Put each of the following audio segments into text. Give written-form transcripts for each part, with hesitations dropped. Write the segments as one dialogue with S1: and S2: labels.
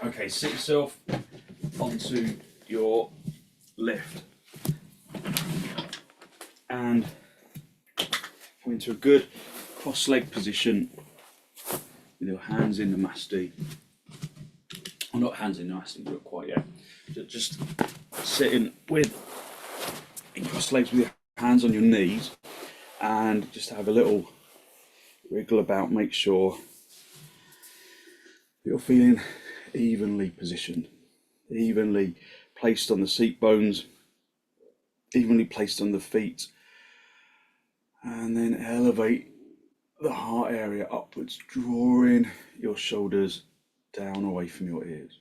S1: Okay, sit yourself onto your lift and come into a good cross-leg position with your hands in the masti. Well, not hands in the masti, not quite yet. Just sitting with in cross legs with your hands on your knees, and just have a little wriggle about. Make sure you're feeling evenly positioned, evenly placed on the seat bones, evenly placed on the feet, and then elevate the heart area upwards, drawing your shoulders down away from your ears.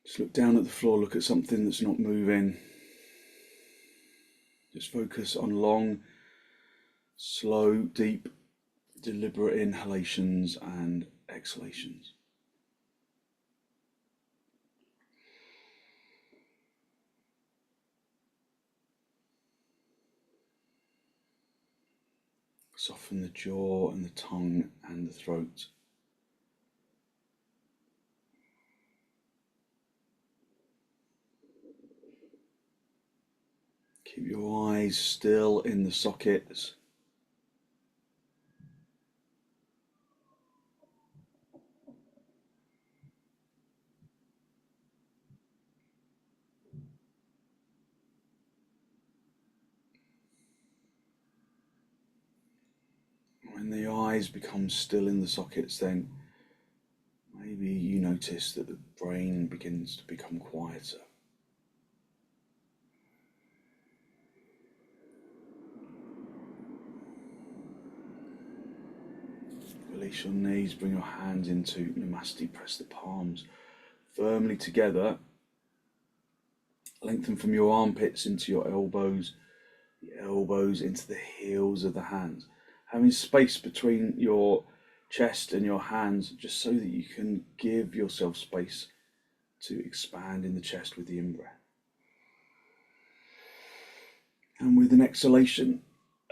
S1: Just look down at the floor, look at something that's not moving. Just focus on long, slow, deep, deliberate inhalations and exhalations. Soften the jaw and the tongue and the throat. Keep your eyes still in the sockets. When the eyes become still in the sockets, then maybe you notice that the brain begins to become quieter. Release your knees, bring your hands into Namaste, press the palms firmly together. Lengthen from your armpits into your elbows, the elbows into the heels of the hands. Having space between your chest and your hands, just so that you can give yourself space to expand in the chest with the in-breath. And with an exhalation,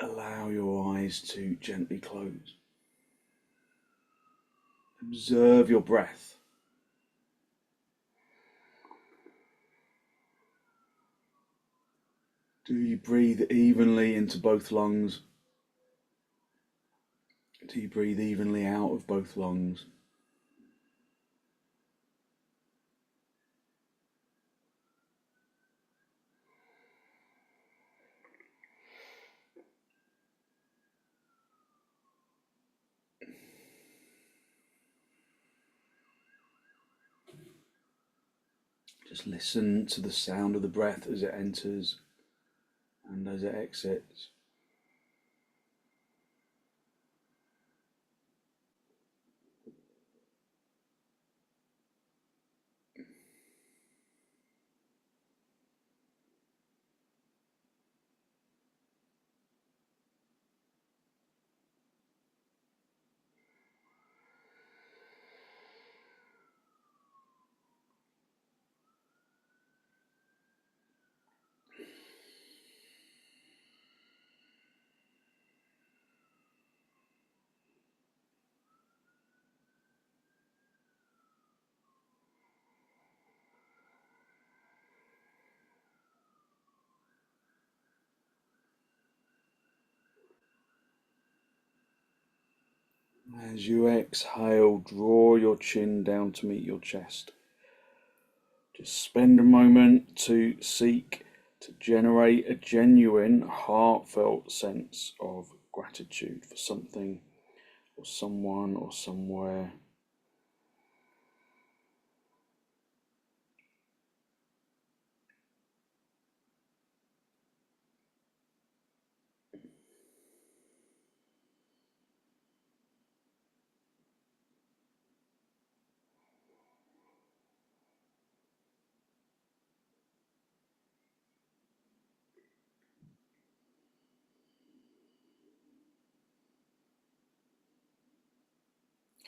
S1: allow your eyes to gently close. Observe your breath. Do you breathe evenly into both lungs? Do you breathe evenly out of both lungs? Just listen to the sound of the breath as it enters and as it exits. As you exhale, draw your chin down to meet your chest. Just spend a moment to seek to generate a genuine, heartfelt sense of gratitude for something or someone or somewhere.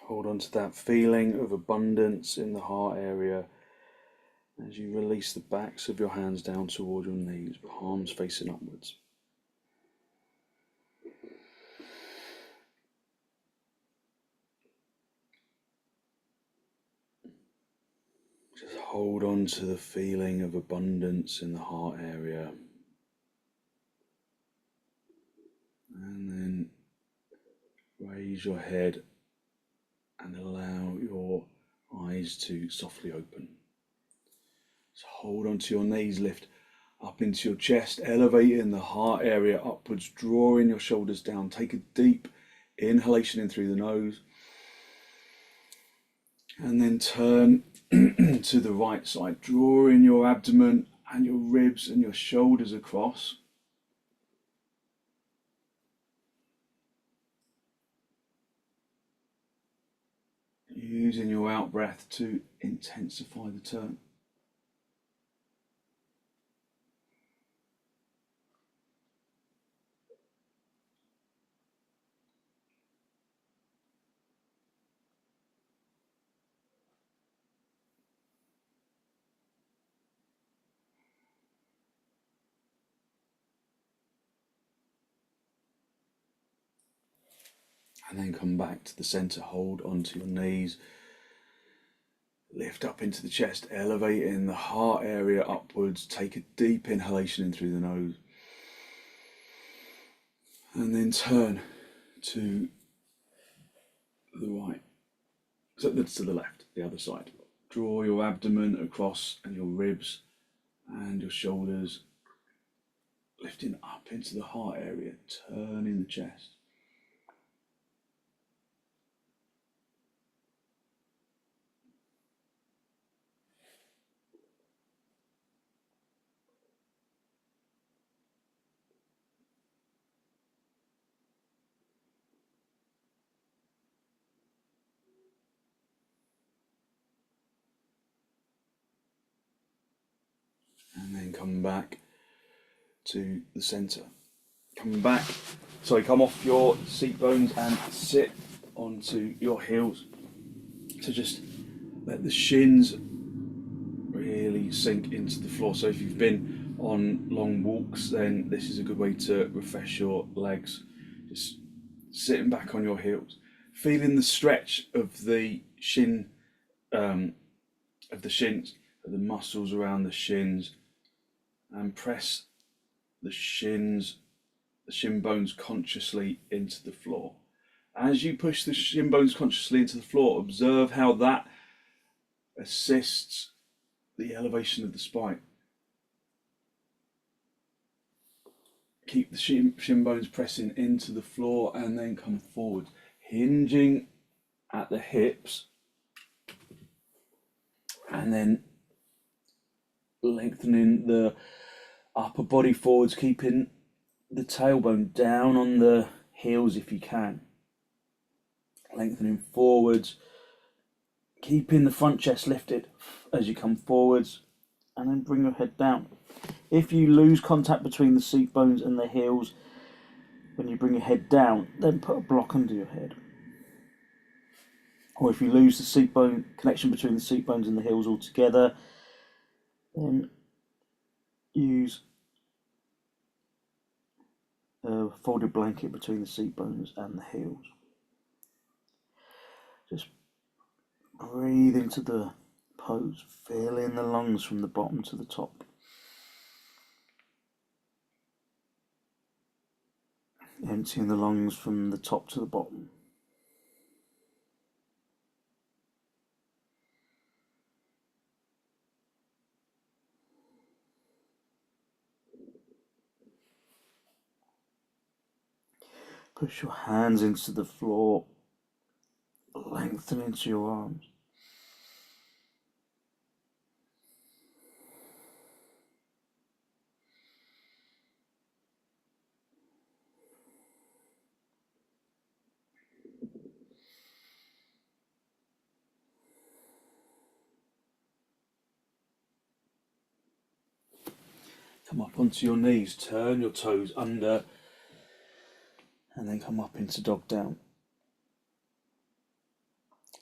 S1: Hold on to that feeling of abundance in the heart area as you release the backs of your hands down toward your knees, palms facing upwards. hold on to the feeling of abundance in the heart area. And then raise your head and allow your eyes to softly open. So hold on to your knees, lift up into your chest, elevating the heart area upwards, drawing your shoulders down. Take a deep inhalation in through the nose. And then turn to the right side, drawing your abdomen and your ribs and your shoulders across. Using your out breath to intensify the turn. And then come back to the center, hold onto your knees. Lift up into the chest, elevating the heart area upwards. Take a deep inhalation in through the nose. And then turn to the right, so to the left, the other side. Draw your abdomen across and your ribs and your shoulders, lifting up into the heart area, turning the chest. And then come back to the center. Come off your seat bones and sit onto your heels. So just let the shins really sink into the floor. So if you've been on long walks, then this is a good way to refresh your legs. Just sitting back on your heels, feeling the stretch of the shins, of the muscles around the shins, and press the shin bones consciously into the floor. As you push the shin bones consciously into the floor, observe how that assists the elevation of the spine. Keep the shin bones pressing into the floor and then come forward, hinging at the hips, and then lengthening the upper body forwards, keeping the tailbone down on the heels if you can. Lengthening forwards, keeping the front chest lifted as you come forwards, and then bring your head down. If you lose contact between the seat bones and the heels when you bring your head down, then put a block under your head. Or if you lose the seat bone connection between the seat bones and the heels altogether, then use a folded blanket between the seat bones and the heels. Just breathe into the pose, feeling the lungs from the bottom to the top. Emptying the lungs from the top to the bottom. Push your hands into the floor, lengthen into your arms. Come up onto your knees, turn your toes under, and then come up into dog down.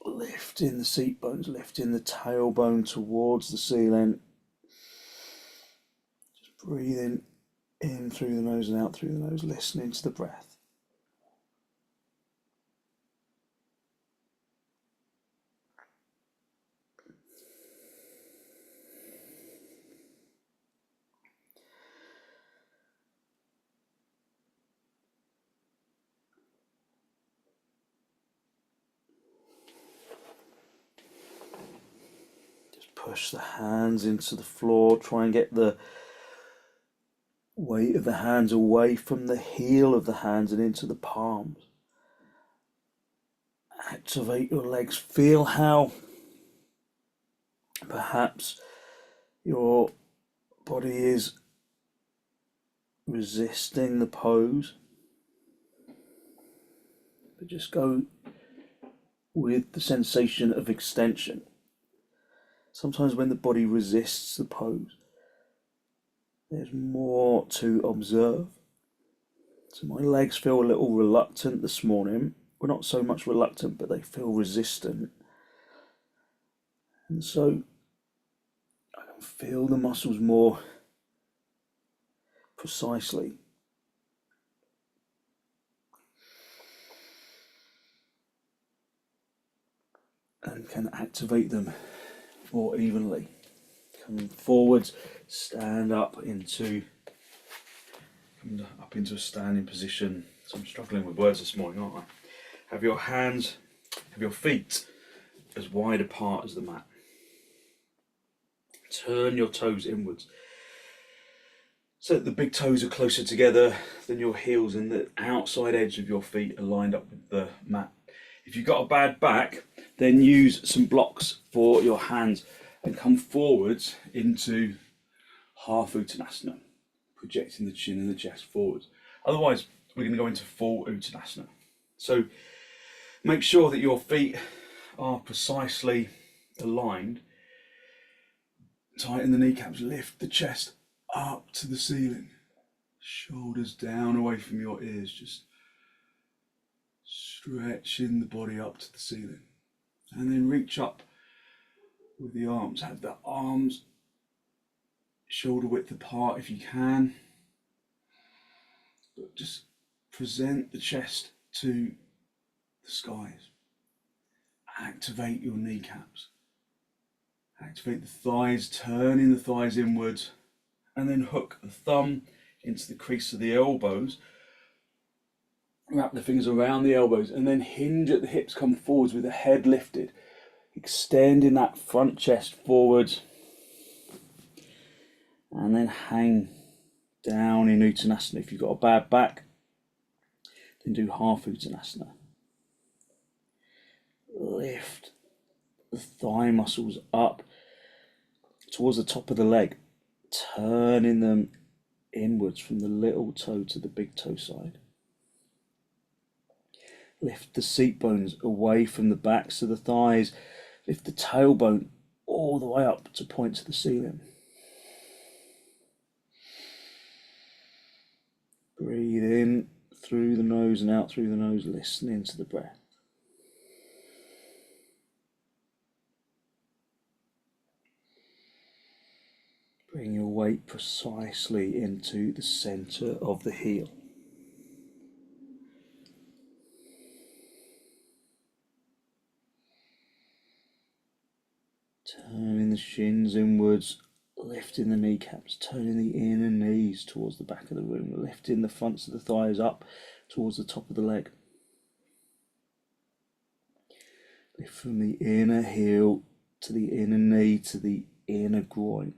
S1: Lifting the seat bones, lifting the tailbone towards the ceiling. Just breathing in through the nose and out through the nose, listening to the breath. push the hands into the floor. Try and get the weight of the hands away from the heel of the hands and into the palms. Activate your legs. Feel how perhaps your body is resisting the pose, but just go with the sensation of extension. Sometimes when the body resists the pose, there's more to observe. So my legs feel a little reluctant this morning. Well, not so much reluctant, but they feel resistant. And so I can feel the muscles more precisely. And can activate them more evenly. Coming forwards, stand up into a standing position. So I'm struggling with words this morning, aren't I? Have your feet as wide apart as the mat. Turn your toes inwards, so that the big toes are closer together than your heels and the outside edge of your feet are lined up with the mat. If you've got a bad back, then use some blocks for your hands and come forwards into half uttanasana, projecting the chin and the chest forwards. Otherwise, we're going to go into full uttanasana. So make sure that your feet are precisely aligned. Tighten the kneecaps, lift the chest up to the ceiling. Shoulders down away from your ears, just stretching the body up to the ceiling. And then reach up with the arms. Have the arms shoulder width apart if you can. But just present the chest to the skies. Activate your kneecaps. Activate the thighs, turning the thighs inwards, and then hook the thumb into the crease of the elbows. Wrap the fingers around the elbows and then hinge at the hips, come forwards with the head lifted. Extending that front chest forwards. And then hang down in uttanasana. If you've got a bad back, then do half uttanasana. Lift the thigh muscles up towards the top of the leg, turning them inwards from the little toe to the big toe side. Lift the seat bones away from the backs of the thighs. Lift the tailbone all the way up to point to the ceiling. Breathe in through the nose and out through the nose, listening to the breath. Bring your weight precisely into the center of the heel. Turning the shins inwards, lifting the kneecaps, turning the inner knees towards the back of the room, lifting the fronts of the thighs up towards the top of the leg. Lift from the inner heel to the inner knee to the inner groin.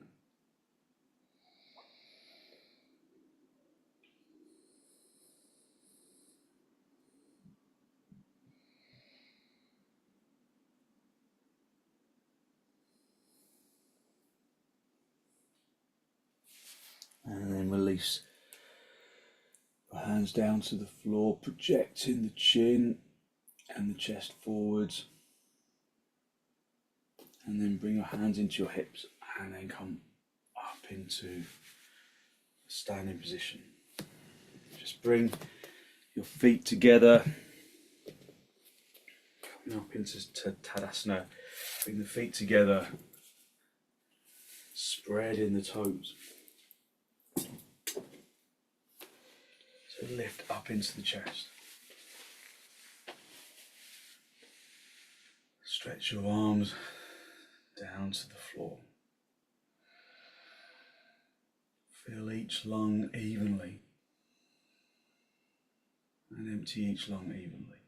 S1: And then release your hands down to the floor, projecting the chin and the chest forwards. And then bring your hands into your hips and then come up into a standing position. Just bring your feet together. Coming up into Tadasana. Bring the feet together. Spreading the toes. So lift up into the chest. Stretch your arms down to the floor. Fill each lung evenly and empty each lung evenly.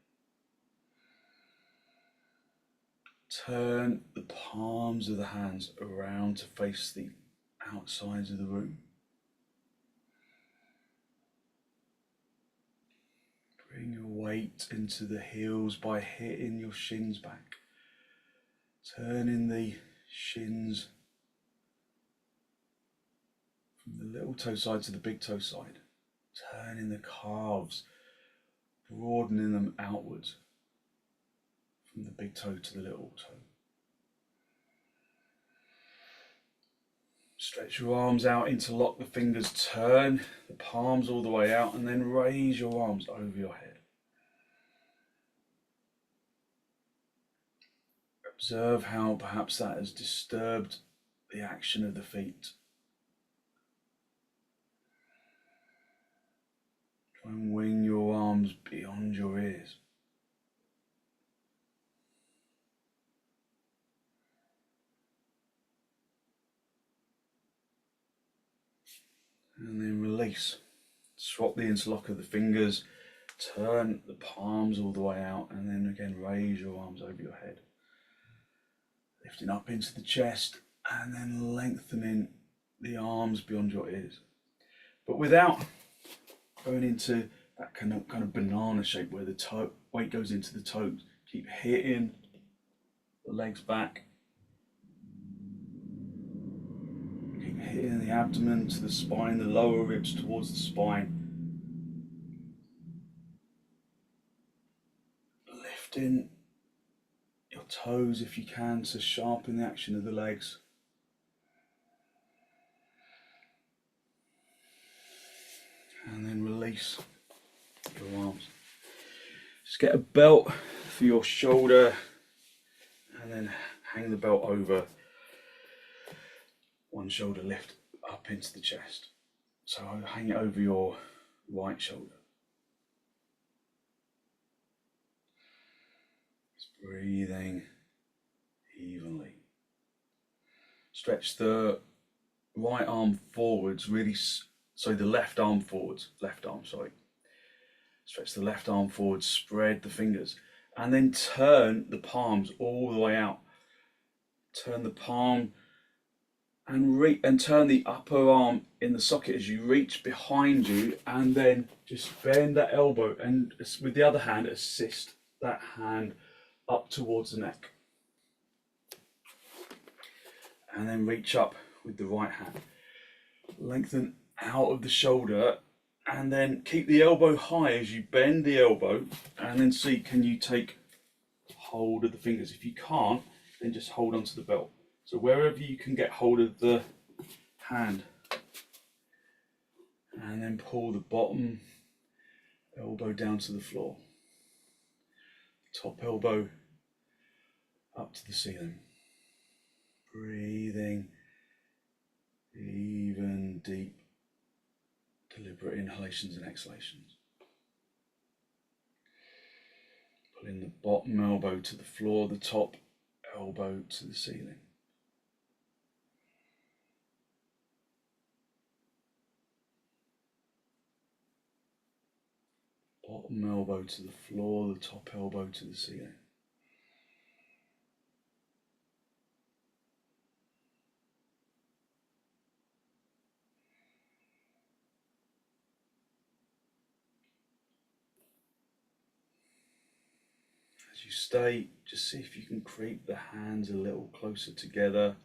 S1: Turn the palms of the hands around to face the outsides of the room. Bring your weight into the heels by hitting your shins back. Turning the shins from the little toe side to the big toe side. Turning the calves, broadening them outwards from the big toe to the little toe. Stretch your arms out, interlock the fingers, turn the palms all the way out, and then raise your arms over your head. Observe how perhaps that has disturbed the action of the feet. Try and wing your arms beyond your ears. And then release. Swap the interlock of the fingers, turn the palms all the way out, and then again raise your arms over your head. Lifting up into the chest, and then lengthening the arms beyond your ears. But without going into that kind of banana shape where the weight goes into the toes. Keep hitting the legs back. Keep hitting the abdomen to the spine, the lower ribs towards the spine. Lifting your toes if you can to sharpen the action of the legs. And then release your arms. Just get a belt for your shoulder and then hang the belt over one shoulder, lift up into the chest. So hang it over your right shoulder. Just breathing evenly. Stretch the right arm forwards, the left arm forwards, Stretch the left arm forward, spread the fingers, and then turn the palms all the way out. Turn the palm and turn the upper arm in the socket as you reach behind you, and then just bend that elbow and with the other hand assist that hand up towards the neck. And then reach up with the right hand. Lengthen out of the shoulder and then keep the elbow high as you bend the elbow, and then see, can you take hold of the fingers? If you can't, then just hold onto the belt. So wherever you can get hold of the hand, and then pull the bottom elbow down to the floor, top elbow up to the ceiling. Breathing even deep, deliberate inhalations and exhalations. Pulling the bottom elbow to the floor, the top elbow to the ceiling. Bottom elbow to the floor, the top elbow to the ceiling. As you stay, just see if you can creep the hands a little closer together.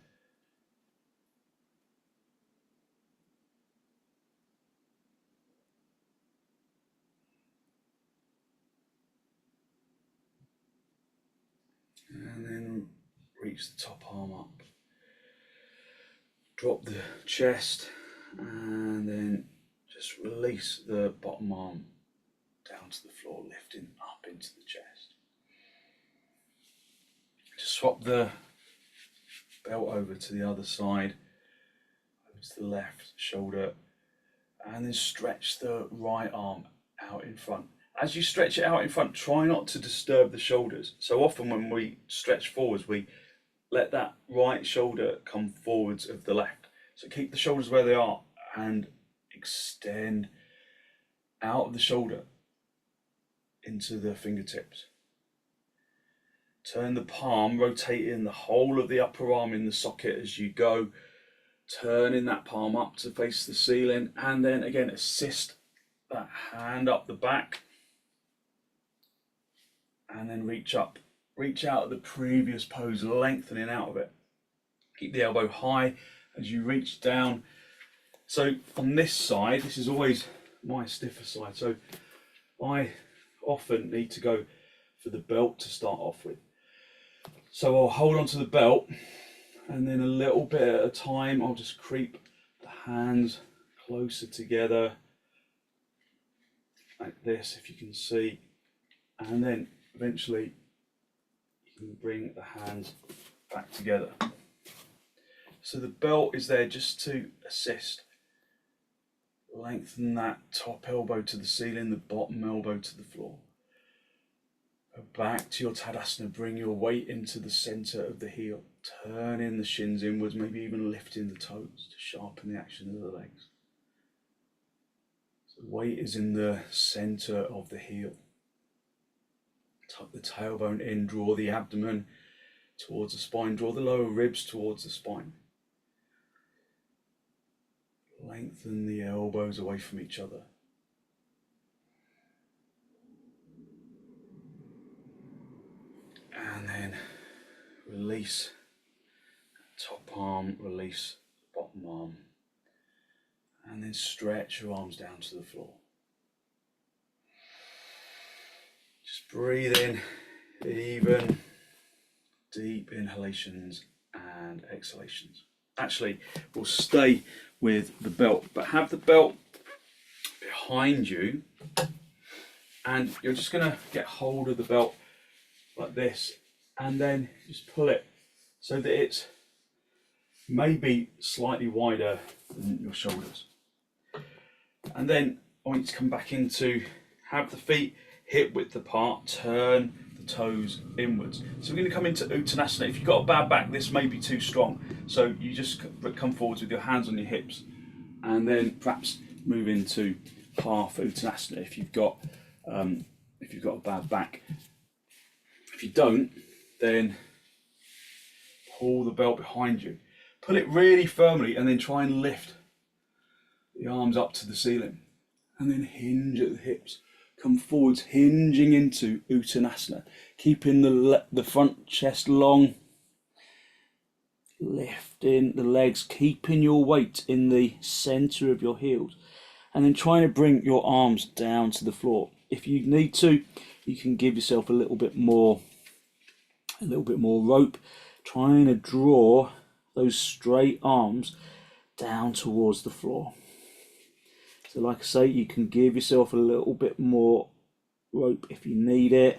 S1: And then reach the top arm up. Drop the chest and then just release the bottom arm down to the floor, lifting up into the chest. Just swap the belt over to the other side, over to the left shoulder, and then stretch the right arm out in front. As you stretch it out in front, try not to disturb the shoulders. So often when we stretch forwards, we let that right shoulder come forwards of the left. So keep the shoulders where they are and extend out of the shoulder into the fingertips. Turn the palm, rotating the whole of the upper arm in the socket as you go. Turning that palm up to face the ceiling, and then again assist that hand up the back, and then reach up. Reach out of the previous pose, lengthening out of it. Keep the elbow high as you reach down. So on this side, this is always my stiffer side, so I often need to go for the belt to start off with. So I'll hold on to the belt, and then a little bit at a time, I'll just creep the hands closer together, like this, if you can see. And then eventually you can bring the hands back together. So the belt is there just to assist. Lengthen that top elbow to the ceiling, the bottom elbow to the floor. Go back to your Tadasana, bring your weight into the center of the heel. Turning the shins inwards, maybe even lifting the toes to sharpen the action of the legs. So weight is in the center of the heel. Tuck the tailbone in, draw the abdomen towards the spine, draw the lower ribs towards the spine. Lengthen the elbows away from each other. And then release top arm, release bottom arm. And then stretch your arms down to the floor. Just breathe in, even deep inhalations and exhalations. Actually, we'll stay with the belt, but have the belt behind you, and you're just going to get hold of the belt like this, and then just pull it so that it's maybe slightly wider than your shoulders. And then I want you to come back into, have the feet hip width apart, turn the toes inwards. So we're going to come into uttanasana. If you've got a bad back, this may be too strong. So you just come forwards with your hands on your hips, and then perhaps move into half uttanasana if you've got a bad back. If you don't, then pull the belt behind you. Pull it really firmly, and then try and lift the arms up to the ceiling, and then hinge at the hips. Come forwards, hinging into uttanasana, keeping the front chest long, lifting the legs, keeping your weight in the center of your heels, and then trying to bring your arms down to the floor. If you need to, you can give yourself a little bit more rope, trying to draw those straight arms down towards the floor. So like I say, you can give yourself a little bit more rope if you need it.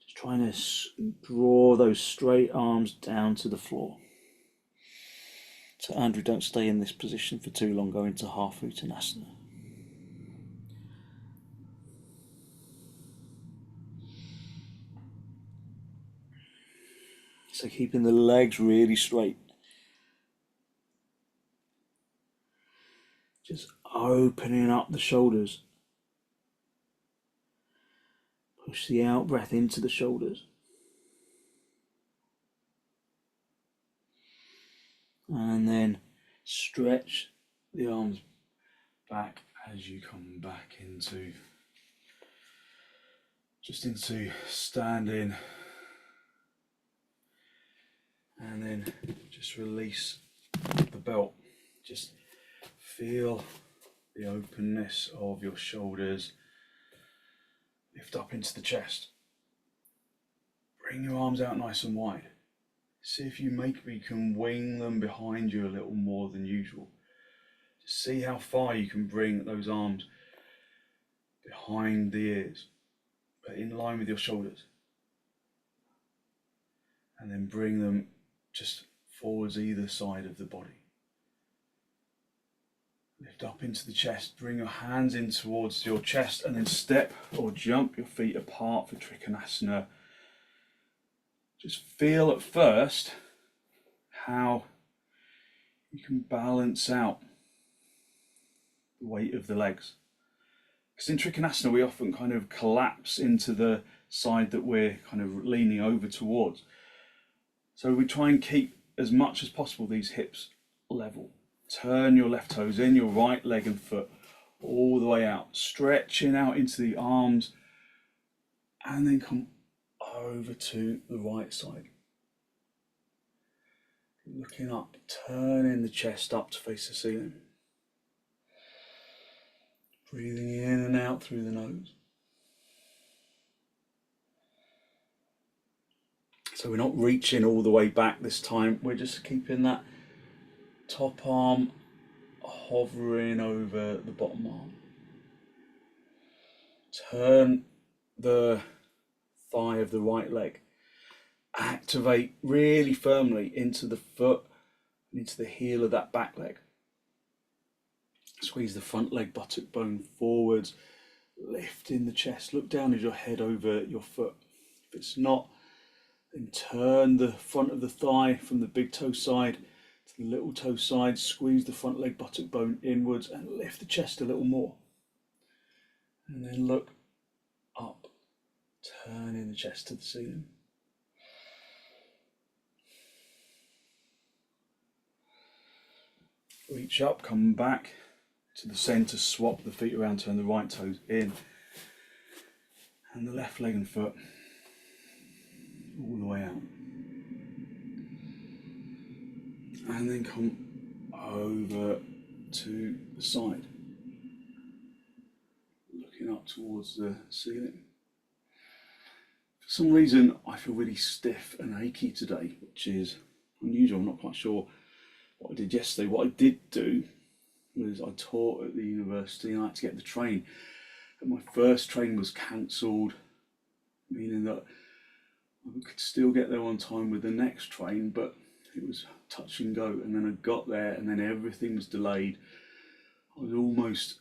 S1: Just trying to draw those straight arms down to the floor. So Andrew, don't stay in this position for too long, go into half uttanasana. So keeping the legs really straight. Just opening up the shoulders. Push the out breath into the shoulders. And then stretch the arms back as you come back into standing. And then just release the belt. Just feel the openness of your shoulders. Lift up into the chest. Bring your arms out nice and wide. See if you maybe can wing them behind you a little more than usual. Just see how far you can bring those arms behind the ears, but in line with your shoulders. And then bring them just forwards either side of the body. Lift up into the chest, bring your hands in towards your chest, and then step or jump your feet apart for trikonasana. Just feel at first how you can balance out the weight of the legs. Because in trikonasana we often kind of collapse into the side that we're kind of leaning over towards. So we try and keep as much as possible these hips level. Turn your left toes in, your right leg and foot all the way out, stretching out into the arms, and then come over to the right side. Looking up, turning the chest up to face the ceiling. Breathing in and out through the nose. So we're not reaching all the way back this time, we're just keeping that top arm hovering over the bottom arm. Turn the thigh of the right leg. Activate really firmly into the foot and into the heel of that back leg. Squeeze the front leg buttock bone forwards, lifting the chest. Look down as your head over your foot. If it's not, then turn the front of the thigh from the big toe side to the little toe side. Squeeze the front leg buttock bone inwards and lift the chest a little more. And then look up, turning the chest to the ceiling. Reach up, come back to the centre, swap the feet around, turn the right toes in and the left leg and foot all the way out. And then come over to the side, looking up towards the ceiling. For some reason I feel really stiff and achy today, which is unusual. I'm not quite sure what I did yesterday. What I did do was I taught at the university and I had to get the train, and my first train was cancelled, meaning that I could still get there on time with the next train, but it was touch and go. And then I got there and then everything was delayed. I was almost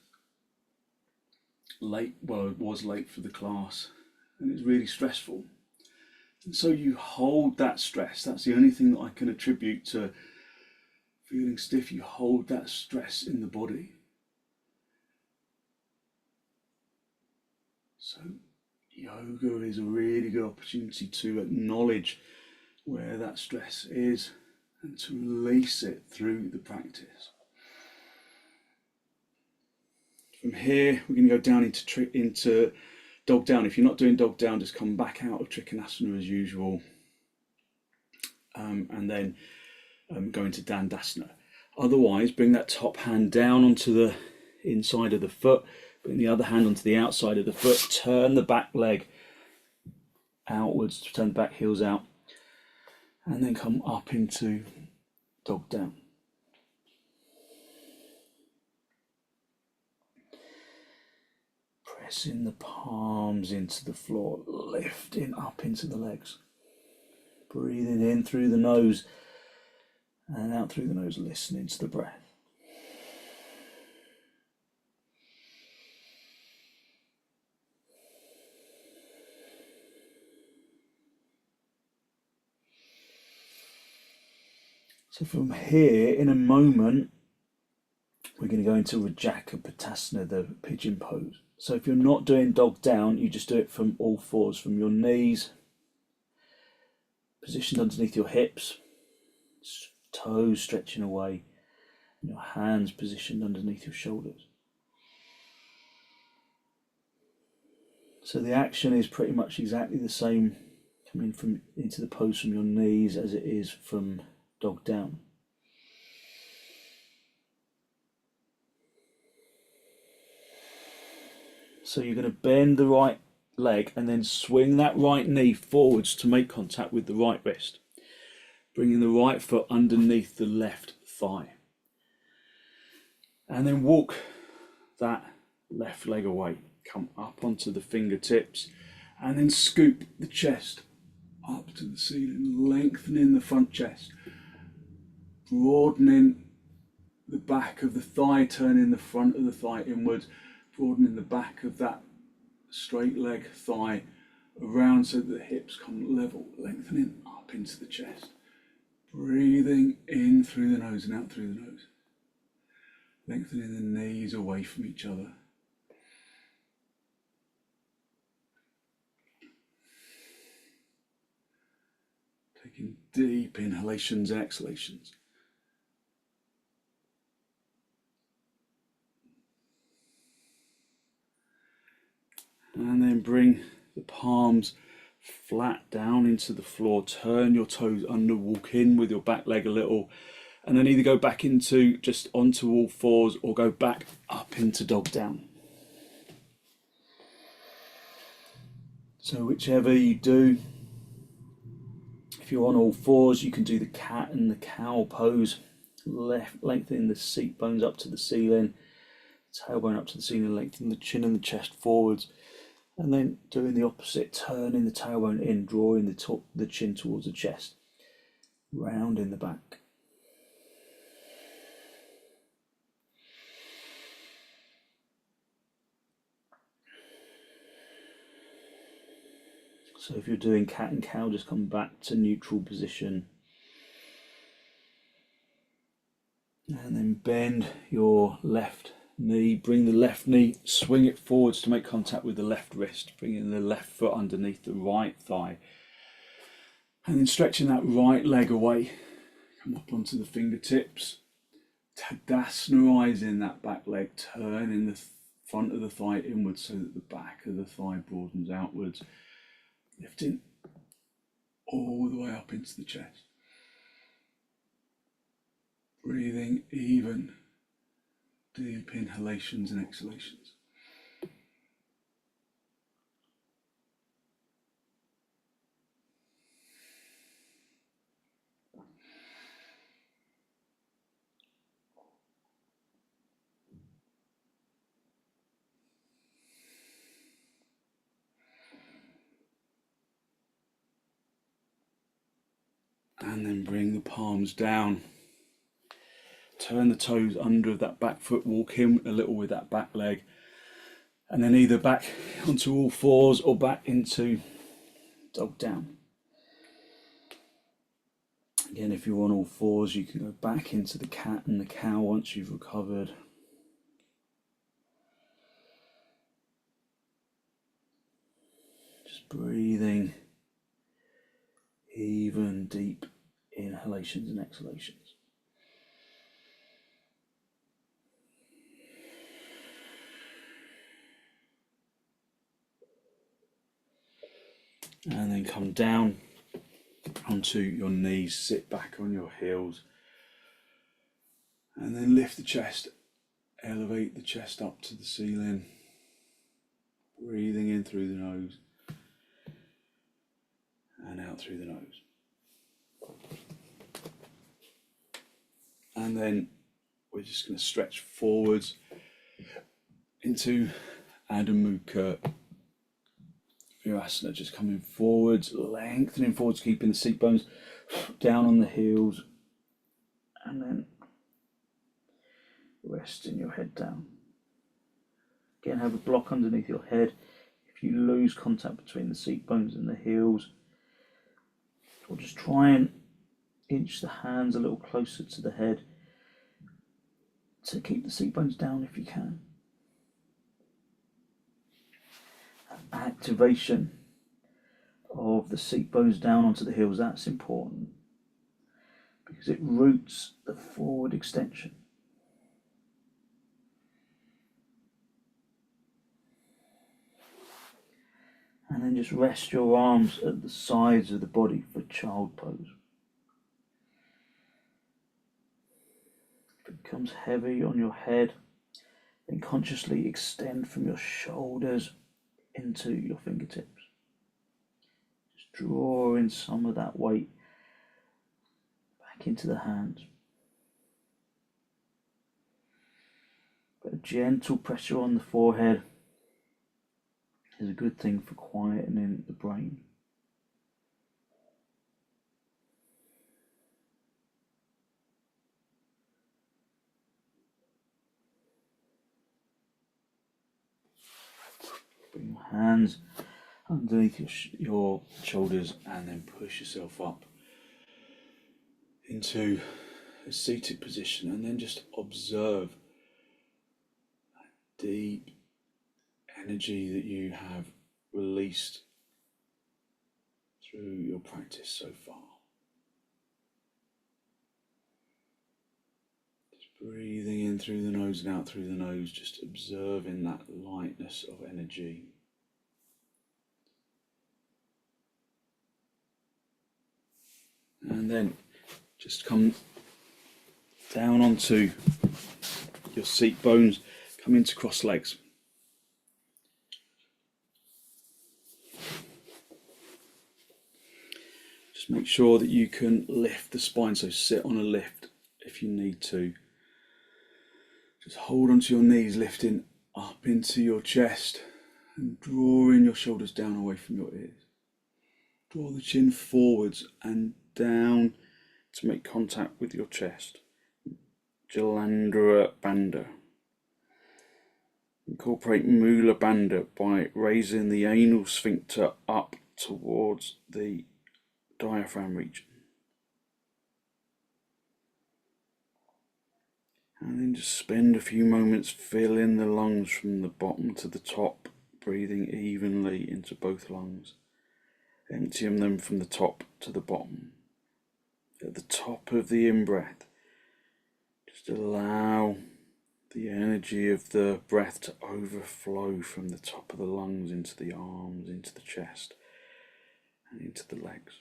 S1: late, well, I was late for the class, and it was really stressful. And so you hold that stress. That's the only thing that I can attribute to feeling stiff. You hold that stress in the body. So yoga is a really good opportunity to acknowledge where that stress is and to release it through the practice. From here, we're going to go down into dog down. If you're not doing dog down, just come back out of trikonasana as usual, and then go into bandhas. Otherwise, bring that top hand down onto the inside of the foot, bring the other hand onto the outside of the foot, turn the back leg outwards, turn the back heels out, and then come up into dog down. Pressing the palms into the floor, lifting up into the legs. Breathing in through the nose and out through the nose, listening to the breath. So from here, in a moment, we're going to go into rajakapotasana, the pigeon pose. So if you're not doing dog down, you just do it from all fours, from your knees, positioned underneath your hips, toes stretching away, and your hands positioned underneath your shoulders. So the action is pretty much exactly the same coming from into the pose from your knees as it is from dog down. So you're going to bend the right leg and then swing that right knee forwards to make contact with the right wrist, bringing the right foot underneath the left thigh, and then walk that left leg away. Come up onto the fingertips and then scoop the chest up to the ceiling, lengthening the front chest, broadening the back of the thigh, turning the front of the thigh inwards, broadening the back of that straight leg thigh around so that the hips come level, lengthening up into the chest. Breathing in through the nose and out through the nose. Lengthening the knees away from each other. Taking deep inhalations and exhalations. And then bring the palms flat down into the floor. Turn your toes under, walk in with your back leg a little, and then either go back into just onto all fours or go back up into dog down. So whichever you do, if you're on all fours, you can do the cat and the cow pose, lengthening the seat bones up to the ceiling, tailbone up to the ceiling, lengthening the chin and the chest forwards, and then doing the opposite, turning the tailbone in, drawing the chin towards the chest, round in the back. So if you're doing cat and cow, just come back to neutral position. And then bend your left knee, bring the left knee, swing it forwards to make contact with the left wrist, bringing the left foot underneath the right thigh. And then stretching that right leg away, come up onto the fingertips, tadasanaising that back leg, turning the front of the thigh inwards so that the back of the thigh broadens outwards, lifting all the way up into the chest. Breathing even, deep inhalations and exhalations. And then bring the palms down. Turn the toes under that back foot, walk in a little with that back leg, and then either back onto all fours or back into dog down. Again, if you're on all fours, you can go back into the cat and the cow once you've recovered. Just breathing even, deep inhalations and exhalations. And then come down onto your knees, sit back on your heels, and then lift the chest, elevate the chest up to the ceiling, breathing in through the nose and out through the nose. And then we're just going to stretch forwards into Adho Mukha virasana, just coming forwards, lengthening forwards, keeping the seat bones down on the heels, and then resting your head down. Again, have a block underneath your head. If you lose contact between the seat bones and the heels, or just try and inch the hands a little closer to the head to keep the seat bones down if you can. Activation of the seat bones down onto the heels, that's important because it roots the forward extension. And then just rest your arms at the sides of the body for child pose. If it becomes heavy on your head, then consciously extend from your shoulders into your fingertips. Just draw in some of that weight back into the hands. But a gentle pressure on the forehead is a good thing for quietening the brain. Bring your hands underneath your shoulders and then push yourself up into a seated position, and then just observe that deep energy that you have released through your practice so far. Breathing in through the nose and out through the nose, just observing that lightness of energy. And then just come down onto your seat bones, come into cross legs. Just make sure that you can lift the spine, so sit on a lift if you need to. Just hold onto your knees, lifting up into your chest and drawing your shoulders down away from your ears. Draw the chin forwards and down to make contact with your chest. Jalandhara bandha. Incorporate mula bandha by raising the anal sphincter up towards the diaphragm region. And then just spend a few moments filling the lungs from the bottom to the top, breathing evenly into both lungs, emptying them from the top to the bottom. At the top of the in-breath, just allow the energy of the breath to overflow from the top of the lungs into the arms, into the chest, and into the legs.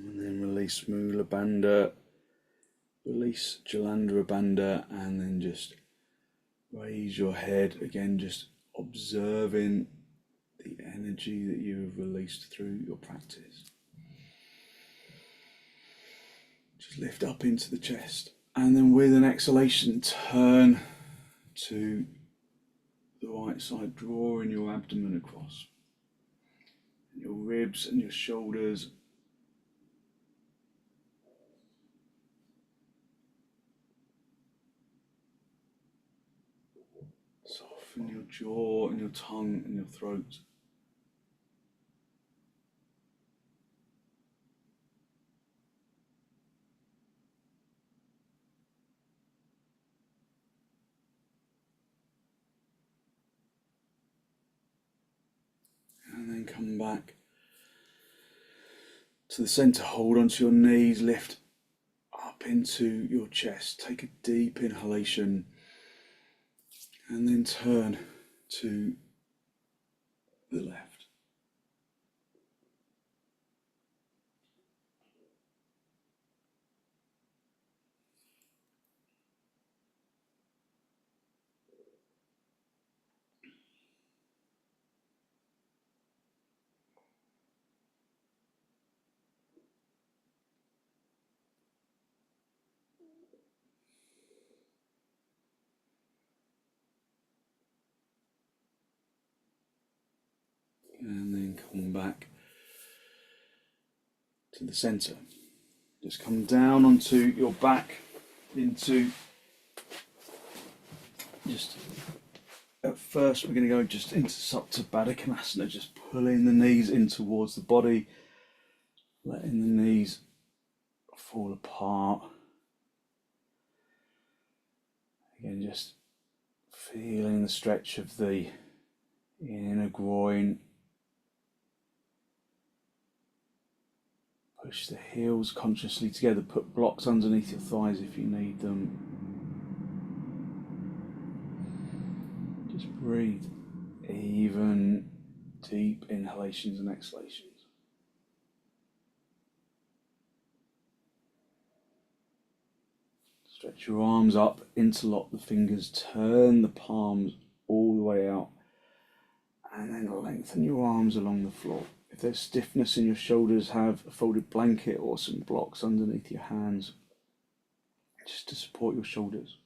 S1: And then release mula bandha, release jalandhara bandha, and then just raise your head again, just observing the energy that you have released through your practice. Just lift up into the chest, and then with an exhalation, turn to the right side, drawing your abdomen across. Your ribs and your shoulders. Soften your jaw and your tongue and your throat. And then come back to the center. Hold onto your knees, lift up into your chest. Take a deep inhalation and then turn to the left. And then come back to the center. Just come down onto your back into, just at first we're going to go just into supta baddha konasana, just pulling the knees in towards the body, letting the knees fall apart. Again, just feeling the stretch of the inner groin. Push the heels consciously together, put blocks underneath your thighs if you need them. Just breathe even, deep inhalations and exhalations. Stretch your arms up, interlock the fingers, turn the palms all the way out, and then lengthen your arms along the floor. If there's stiffness in your shoulders, have a folded blanket or some blocks underneath your hands just to support your shoulders.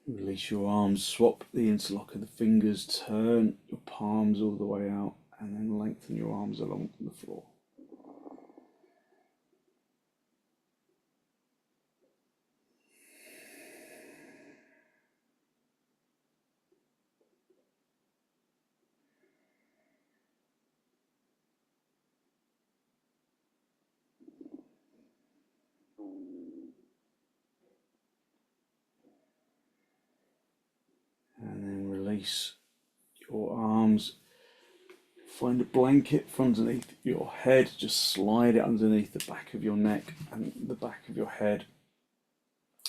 S1: Release your arms, swap the interlock of the fingers, turn your palms all the way out, and then lengthen your arms along the floor. And then release your arms. Find a blanket from underneath your head. Just slide it underneath the back of your neck and the back of your head.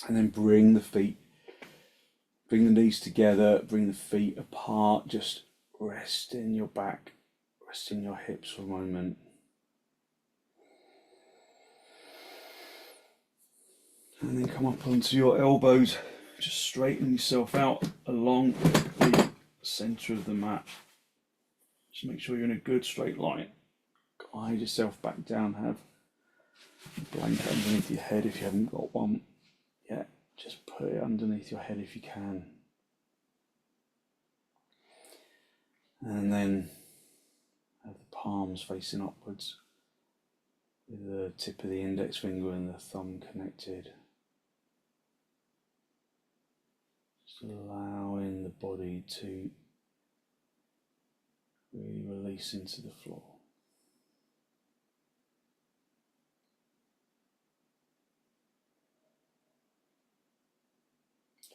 S1: And then bring the knees together, bring the feet apart. Just rest in your back, rest in your hips for a moment. And then come up onto your elbows. Just straighten yourself out along the centre of the mat. Just make sure you're in a good straight line. Glide yourself back down. Have a blanket underneath your head if you haven't got one yet. Just put it underneath your head if you can. And then have the palms facing upwards with the tip of the index finger and the thumb connected. Just allowing the body to really release into the floor.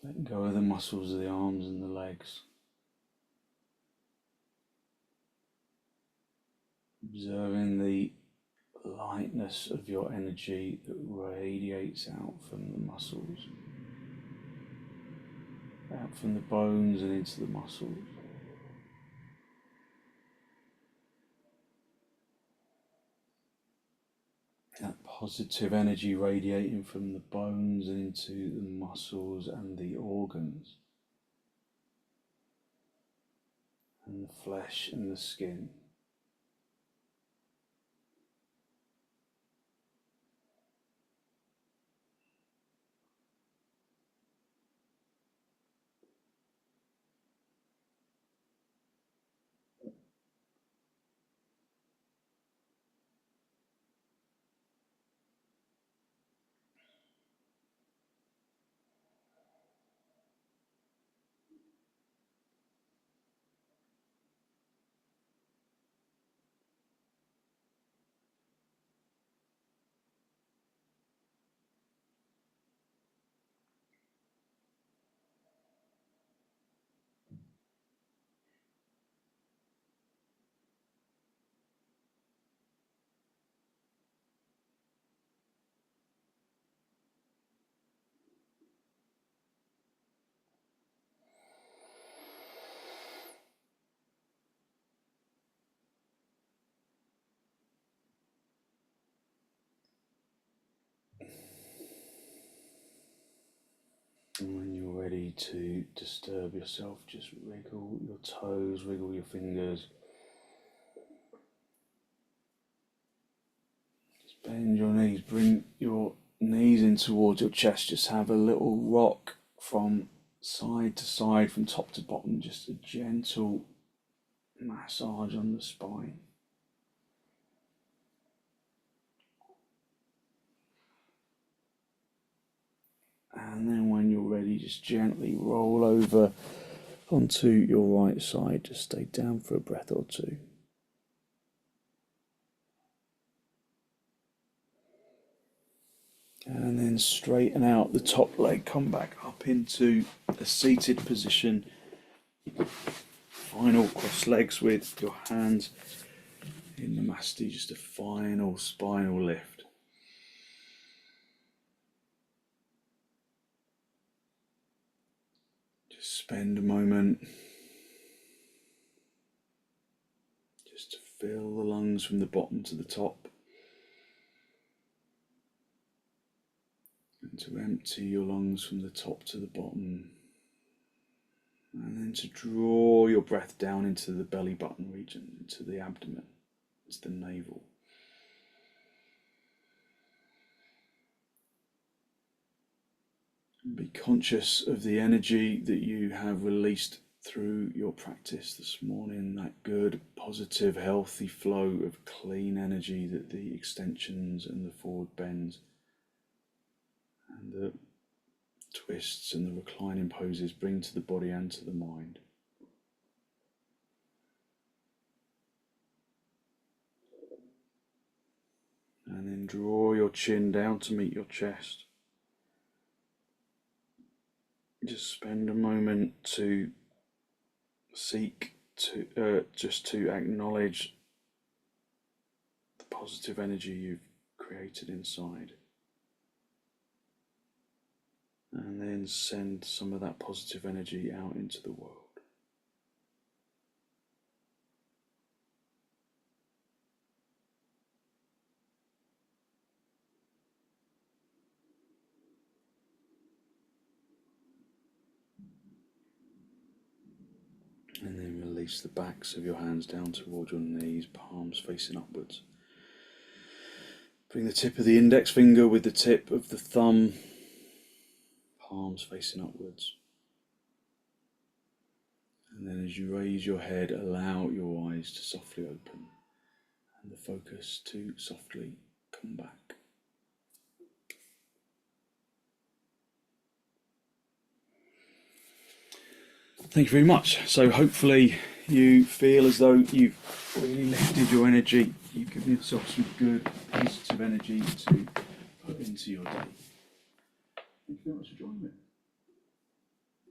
S1: Letting go of the muscles of the arms and the legs. Observing the lightness of your energy that radiates out from the muscles, out from the bones and into the muscles. That positive energy radiating from the bones and into the muscles and the organs and the flesh and the skin. And when you're ready to disturb yourself, just wriggle your toes, wriggle your fingers. Just bend your knees, bring your knees in towards your chest. Just have a little rock from side to side from top to bottom, just a gentle massage on the spine. And then when you're ready, just gently roll over onto your right side. Just stay down for a breath or two. And then straighten out the top leg, come back up into a seated position. Final cross legs with your hands in the masti, just a final spinal lift. Just spend a moment just to fill the lungs from the bottom to the top. And to empty your lungs from the top to the bottom. And then to draw your breath down into the belly button region, into the abdomen, into the navel. And be conscious of the energy that you have released through your practice this morning, that good, positive, healthy flow of clean energy that the extensions and the forward bends and the twists and the reclining poses bring to the body and to the mind. And then draw your chin down to meet your chest. Just spend a moment to seek to just to acknowledge the positive energy you've created inside. And then send some of that positive energy out into the world. And then release the backs of your hands down toward your knees, palms facing upwards. Bring the tip of the index finger with the tip of the thumb, palms facing upwards. And then as you raise your head, allow your eyes to softly open and the focus to softly come back. Thank you very much. So hopefully you feel as though you've really lifted your energy. You've given yourself some good positive energy to put into your day. Thank you very much for joining me.